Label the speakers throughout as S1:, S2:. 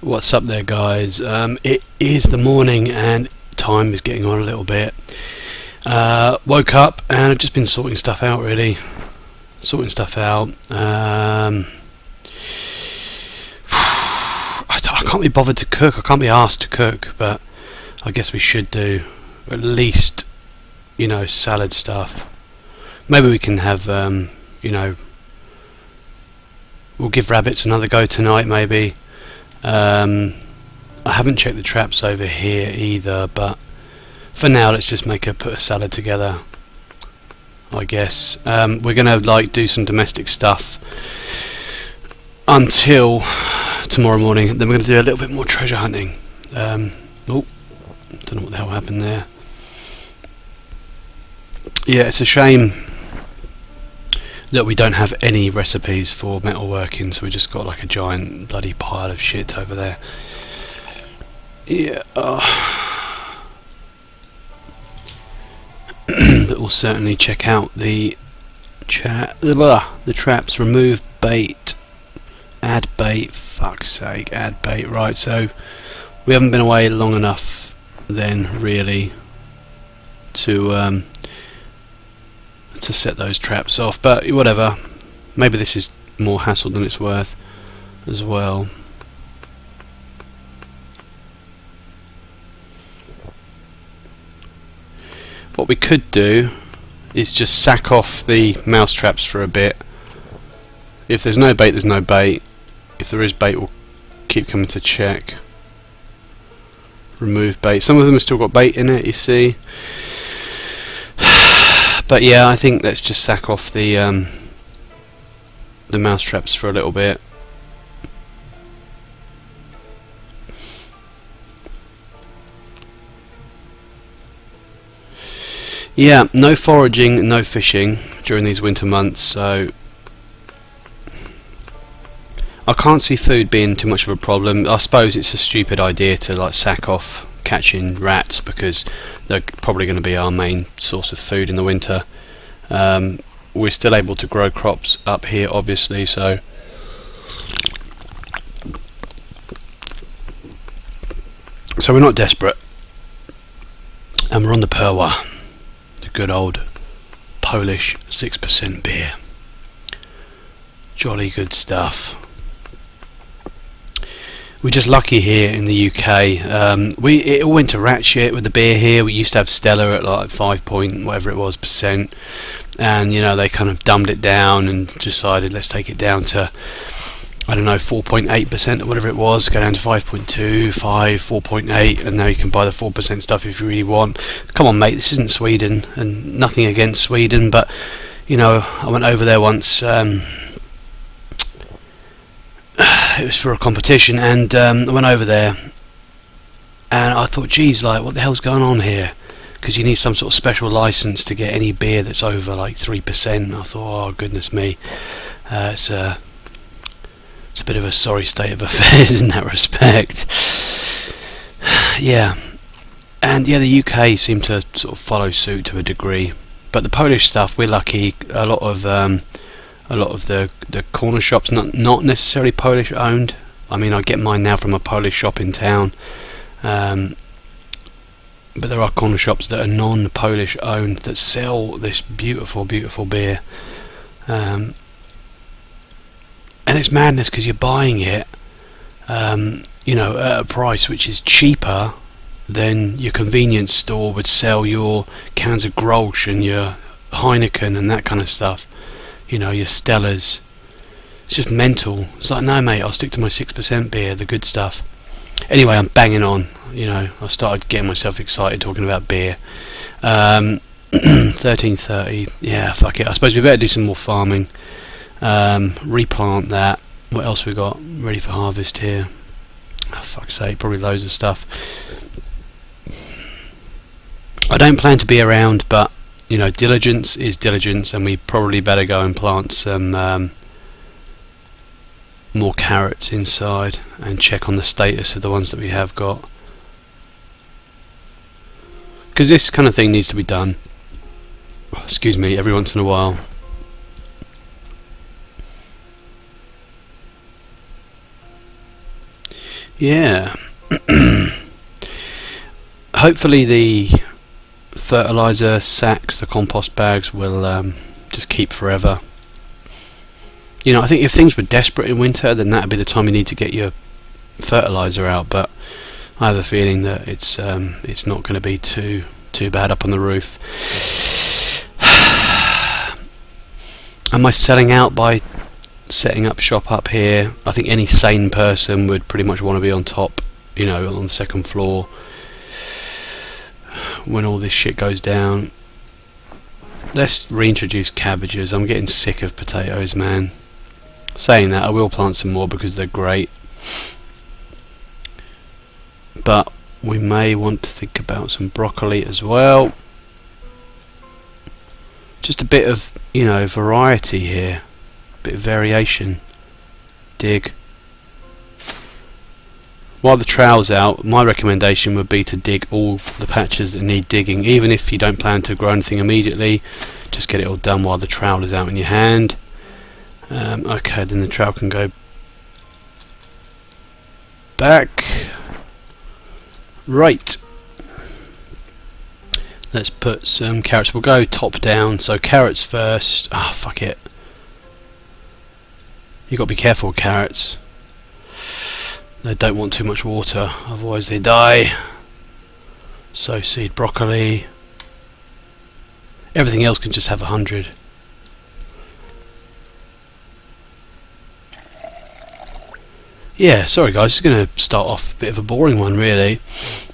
S1: What's up there, guys? It is the morning and time is getting on a little bit. Woke up and I've just been sorting stuff out, really. I can't be bothered to cook. I can't be asked to cook, but I guess we should do at least, salad stuff. Maybe we can have, we'll give rabbits another go tonight, maybe. I haven't checked the traps over here either, but for now let's just put a salad together, I guess. We're gonna do some domestic stuff until tomorrow morning, then we're gonna do a little bit more treasure hunting. Oh, don't know what the hell happened there. Yeah, it's a shame that we don't have any recipes for metalworking, so we just got like a giant bloody pile of shit over there. Yeah. But we'll certainly check out the traps. Remove bait, add bait. Fuck's sake, add bait. Right, so we haven't been away long enough then, really, to set those traps off, but whatever. Maybe this is more hassle than it's worth as well. What we could do is just sack off the mouse traps for a bit. If there's no bait, there's no bait. If there is bait, we'll keep coming to check. Remove bait. Some of them have still got bait in it, you see. But yeah, I think let's just sack off the mouse traps for a little bit. Yeah, no foraging, no fishing during these winter months, so I can't see food being too much of a problem. I suppose it's a stupid idea to sack off catching rats, because they're probably going to be our main source of food in the winter. We're still able to grow crops up here, obviously, so we're not desperate, and we're on the Perła, the good old Polish 6% beer. Jolly good stuff. We're just lucky here in the UK. It all went to rat shit with the beer here. We used to have Stella at like 5 point whatever it was %, and they kind of dumbed it down and decided let's take it down to, I don't know, 4.8% or whatever it was. Go down to 5.2, 5, 4.8, and now you can buy the 4% stuff if you really want. Come on, mate, this isn't Sweden, and nothing against Sweden, but I went over there once. It was for a competition, and I went over there and I thought, geez, what the hell's going on here? Because you need some sort of special license to get any beer that's over 3%. I thought, oh goodness me, it's a bit of a sorry state of affairs in that respect. Yeah, and yeah, the UK seemed to sort of follow suit to a degree, but the Polish stuff, we're lucky. A lot of the corner shops, not necessarily Polish owned. I mean, I get mine now from a Polish shop in town, but there are corner shops that are non-Polish owned that sell this beautiful, beautiful beer, and it's madness because you're buying it, at a price which is cheaper than your convenience store would sell your cans of Grolsch and your Heineken and that kind of stuff. Your Stellas. It's just mental. It's like, no mate, I'll stick to my 6% beer, the good stuff. Anyway, I'm banging on. I started getting myself excited talking about beer. 13:30. Yeah, fuck it. I suppose we better do some more farming. Replant that. What else we got ready for harvest here? Oh, fuck's sake, probably loads of stuff. I don't plan to be around, but diligence is diligence, and we probably better go and plant some more carrots inside and check on the status of the ones that we have got, because this kind of thing needs to be done, excuse me, every once in a while. Yeah. Hopefully the fertilizer sacks, the compost bags, will just keep forever. You know, I think if things were desperate in winter, then that'd be the time you need to get your fertilizer out. But I have a feeling that it's not going to be too bad up on the roof. Am I selling out by setting up shop up here? I think any sane person would pretty much want to be on top, you know, on the second floor when all this shit goes down. Let's reintroduce cabbages. I'm getting sick of potatoes, man. Saying that, I will plant some more because they're great, but we may want to think about some broccoli as well. Just a bit of, you know, variety here, a bit of variation. Dig. While the trowel's out, my recommendation would be to dig all the patches that need digging, even if you don't plan to grow anything immediately. Just get it all done while the trowel is out in your hand. Okay, then the trowel can go back. Right. Let's put some carrots. We'll go top down, so carrots first. Ah, fuck it. You got to be careful with carrots. They don't want too much water, otherwise they die. So seed broccoli. Everything else can just have 100. Yeah, sorry guys, it's going to start off a bit of a boring one really.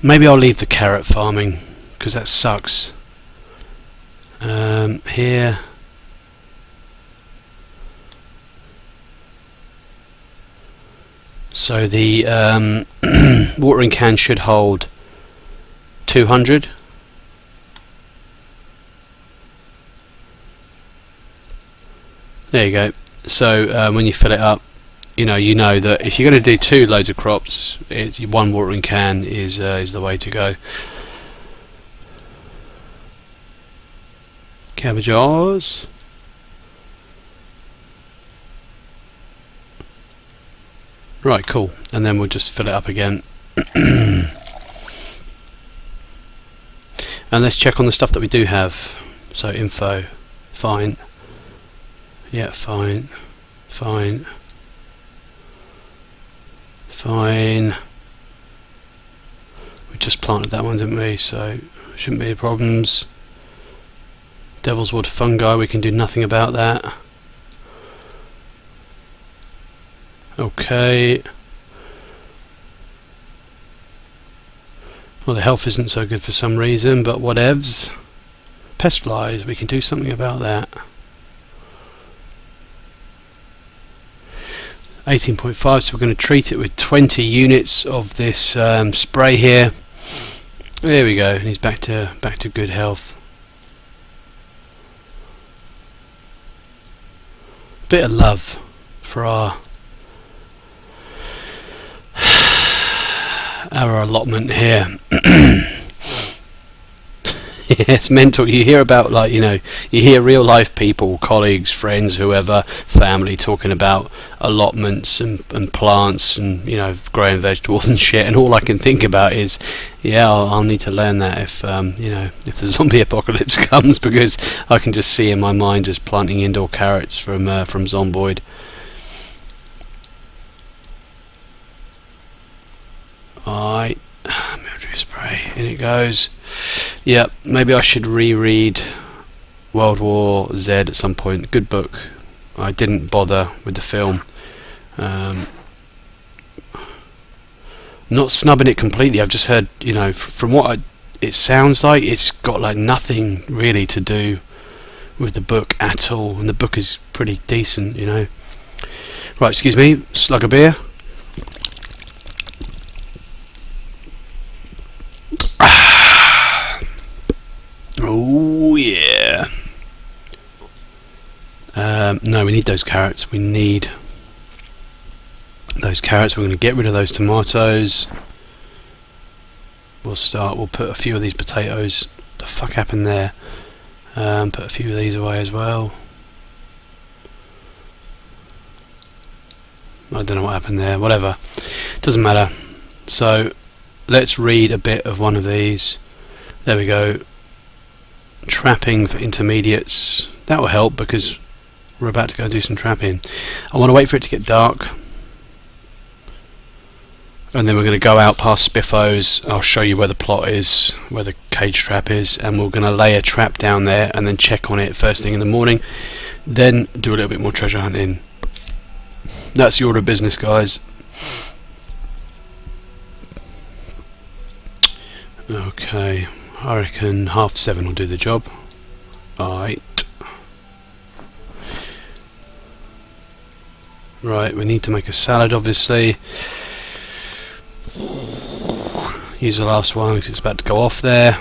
S1: Maybe I'll leave the carrot farming, because that sucks. Here. So the watering can should hold 200. There you go. So when you fill it up, you know that if you're going to do 2 loads of crops, one watering can is the way to go. Cabbages. Right, cool. And then we'll just fill it up again. And let's check on the stuff that we do have. So info, fine. Yeah, fine. Fine. Fine. We just planted that one, didn't we? So shouldn't be any problems. Devil's Wood fungi, we can do nothing about that. Okay. Well, the health isn't so good for some reason, but whatevs. Pest flies, we can do something about that. 18.5, so we're going to treat it with 20 units of this spray here. There we go, and he's back to good health. Bit of love for our allotment here. Yeah, it's mental. You hear about, like, you hear real life people, colleagues, friends, whoever, family talking about allotments and plants and, growing vegetables and shit, and all I can think about is, yeah, I'll need to learn that if if the zombie apocalypse comes, because I can just see in my mind just planting indoor carrots from Zomboid. Alright, mildew spray, in it goes. Yeah, maybe I should reread World War Z at some point. Good book. I didn't bother with the film. Not snubbing it completely. I've just heard, from what it sounds like, it's got like nothing really to do with the book at all, and the book is pretty decent, Right, excuse me, slug of beer. Oh yeah. No, we need those carrots. We need those carrots. We're going to get rid of those tomatoes. We'll put a few of these potatoes. What the fuck happened there? Put a few of these away as well. I don't know what happened there. Whatever. Doesn't matter. So let's read a bit of one of these. There we go. Trapping for intermediates. That will help because we're about to go do some trapping. I want to wait for it to get dark, and then we're going to go out past Spiffos. I'll show you where the plot is, where the cage trap is, and we're going to lay a trap down there and then check on it first thing in the morning, then do a little bit more treasure hunting. That's the order of business, guys. Okay, I reckon 7:30 will do the job. Alright. Right, we need to make a salad, obviously. Use the last one because it's about to go off there.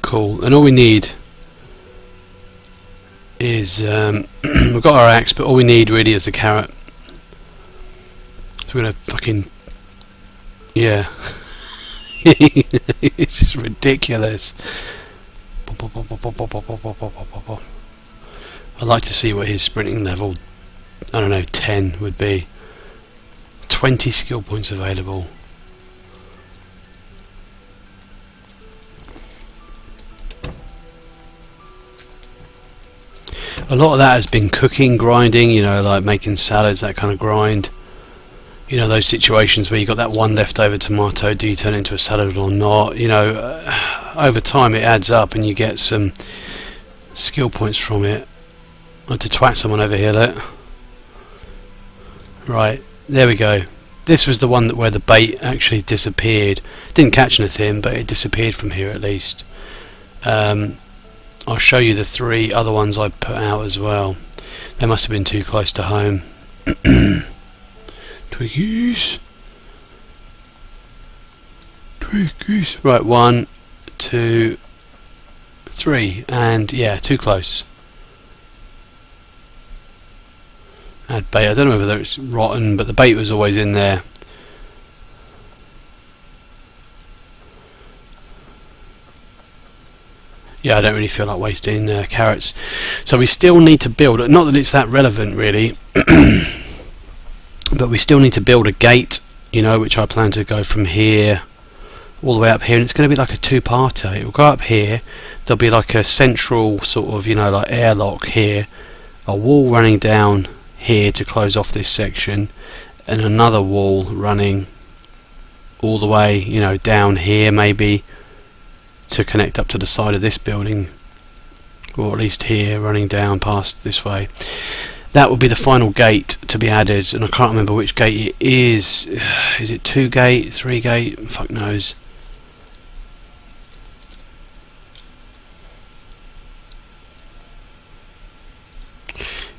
S1: Cool, and all we need is we've got our axe, but all we need really is the carrot. So we're gonna fucking, yeah. It's just ridiculous. I'd like to see what his sprinting level, I don't know, 10 would be. 20 skill points available. A lot of that has been cooking, grinding, you know, like making salads, that kind of grind. You know, those situations where you got that one leftover tomato, do you turn it into a salad or not? You know, over time it adds up and you get some skill points from it. I had to twat someone over here, look. Right, there we go. This was the one where the bait actually disappeared. Didn't catch anything, but it disappeared from here at least. I'll show you the 3 other ones I put out as well. They must have been too close to home. Twiggies. Twiggies. Right, 1, 2, 3, and yeah, too close. Add bait. I don't know whether it's rotten, but the bait was always in there. Yeah, I don't really feel like wasting carrots. So we still need to build, not that it's that relevant really, but we still need to build a gate, you know, which I plan to go from here all the way up here, and it's going to be like a 2-parter. It will go up here, there'll be like a central sort of, you know, like airlock here, a wall running down here to close off this section, and another wall running all the way, you know, down here maybe, to connect up to the side of this building, or at least here, running down past this way. That will be the final gate to be added, and I can't remember which gate it is. Is it 2 gate, 3 gate? Fuck knows.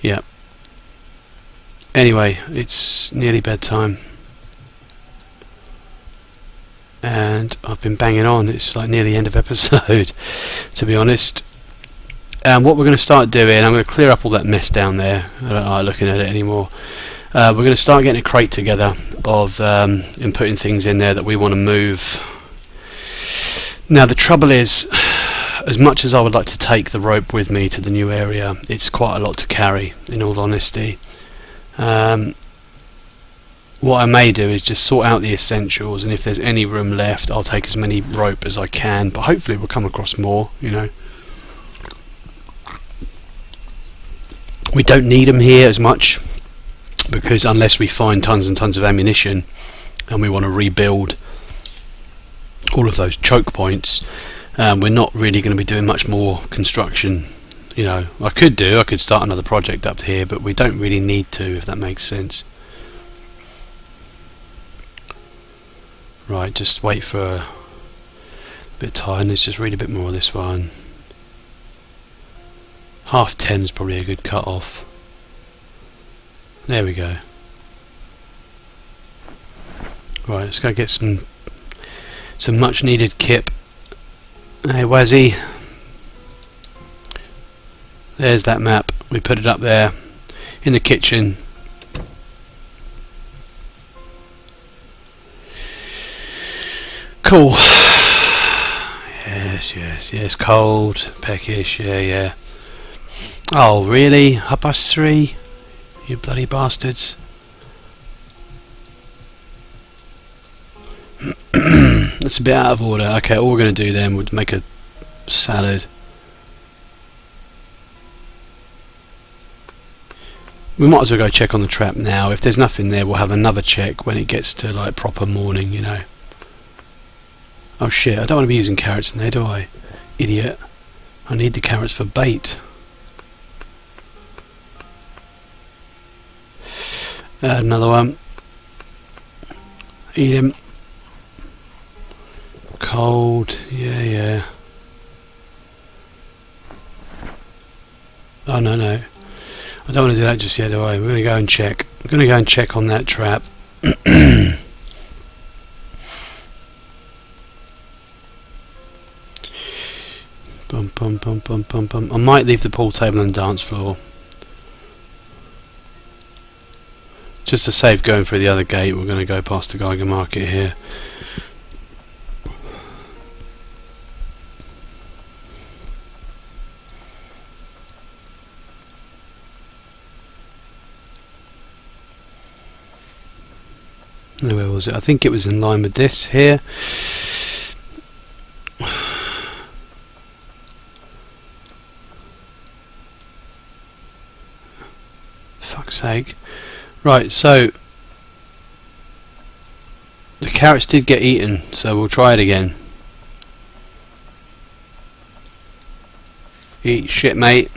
S1: Yeah. Anyway, it's nearly bedtime. And I've been banging on. It's like near the end of episode, to be honest. And what we're going to start doing, I'm going to clear up all that mess down there. I don't like looking at it anymore. We're going to start getting a crate together of and putting things in there that we want to move. Now the trouble is, as much as I would like to take the rope with me to the new area, it's quite a lot to carry, in all honesty. What I may do is just sort out the essentials, and if there's any room left, I'll take as many rope as I can, but hopefully we'll come across more, you know. We don't need them here as much, because unless we find tons and tons of ammunition and we want to rebuild all of those choke points, we're not really going to be doing much more construction. You know, I could start another project up here, but we don't really need to, if that makes sense. Right, just wait for a bit of time. Let's just read a bit more of this one. 10:30 is probably a good cut off. There we go. Right, let's go get some much needed kip. Hey Wazzy, there's that map. We put it up there in the kitchen. Cool. Yes, cold, peckish, yeah. Oh, really? 3:30? You bloody bastards. That's a bit out of order. Okay, all we're going to do then would make a salad. We might as well go check on the trap now. If there's nothing there, we'll have another check when it gets to like proper morning, you know. Oh shit, I don't want to be using carrots in there, do I? Idiot. I need the carrots for bait. Another one. Eat him. Cold, yeah. Oh no. I don't want to do that just yet, do I? We're going to go and check. I'm going to go and check on that trap. Bum. I might leave the pool table and dance floor. Just to save going through the other gate, we're going to go past the Geiger Market here. Where was it? I think it was in line with this here. Fuck's sake. Right, so the carrots did get eaten, so we'll try it again. Eat shit, mate.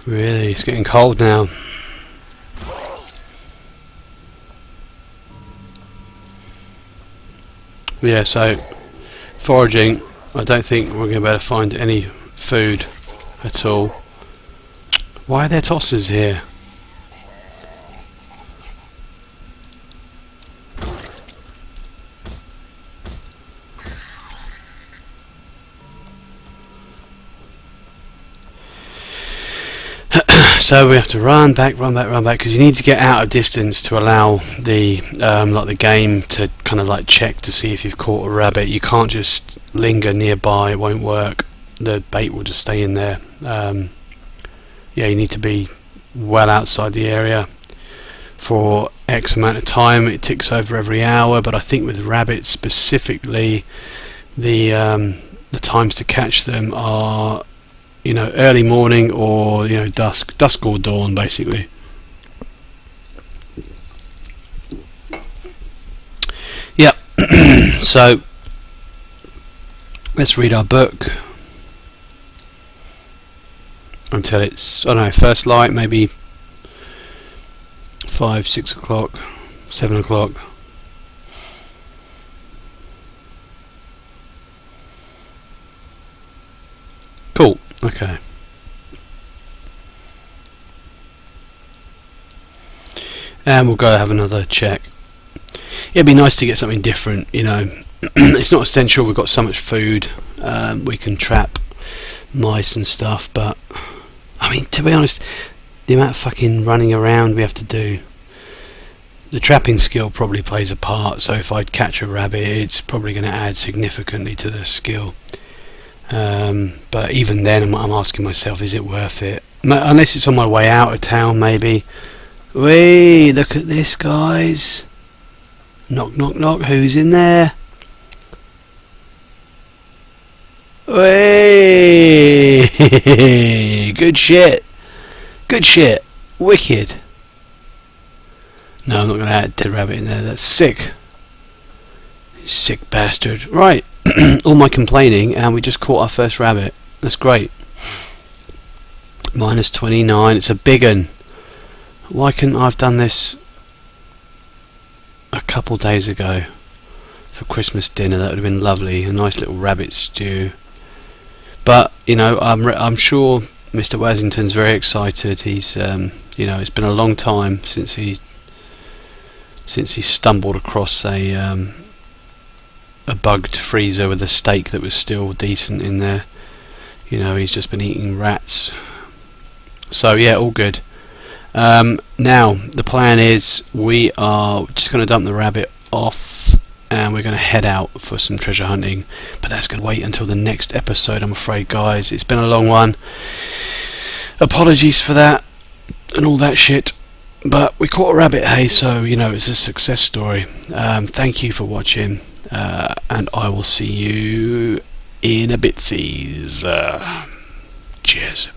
S1: Really, it's getting cold now. Yeah, so foraging, I don't think we're going to be able to find any food at all. Why are there tossers here? So we have to run back because you need to get out of distance to allow the like the game to kind of like check to see if you've caught a rabbit. You can't just linger nearby; it won't work. The bait will just stay in there. Yeah, you need to be well outside the area for X amount of time. It ticks over every hour, but I think with rabbits specifically, the times to catch them are, you know, early morning or, you know, dusk or dawn, basically. Yep. So let's read our book until it's, I don't know, first light, maybe 5, 6 o'clock, 7 o'clock. Cool. Okay. And we'll go have another check. It'd be nice to get something different, you know. It's not essential, we've got so much food. We can trap mice and stuff, but I mean, to be honest, the amount of fucking running around we have to do, the trapping skill probably plays a part. So if I catch a rabbit, it's probably going to add significantly to the skill. But even then, I'm asking myself, is it worth it? Unless it's on my way out of town, maybe. Wait, look at this, guys. Knock, knock, knock. Who's in there? Wait. Good shit. Good shit. Wicked. No, I'm not going to add a dead rabbit in there. That's sick. You sick bastard. Right. All my complaining, and we just caught our first rabbit. That's great. Minus 29. It's a big un. Why couldn't I have done this a couple days ago for Christmas dinner? That would have been lovely. A nice little rabbit stew. But you know, I'm sure Mr. Wasington's very excited. He's you know, it's been a long time since he stumbled across a bugged freezer with a steak that was still decent in there. You know, he's just been eating rats. So yeah, all good. Now the plan is we are just going to dump the rabbit off and we're going to head out for some treasure hunting, but that's going to wait until the next episode, I'm afraid, guys. It's been a long one, apologies for that and all that shit, but we caught a rabbit, hey, so you know, it's a success story. Thank you for watching, and I will see you in a bitsies. Cheers.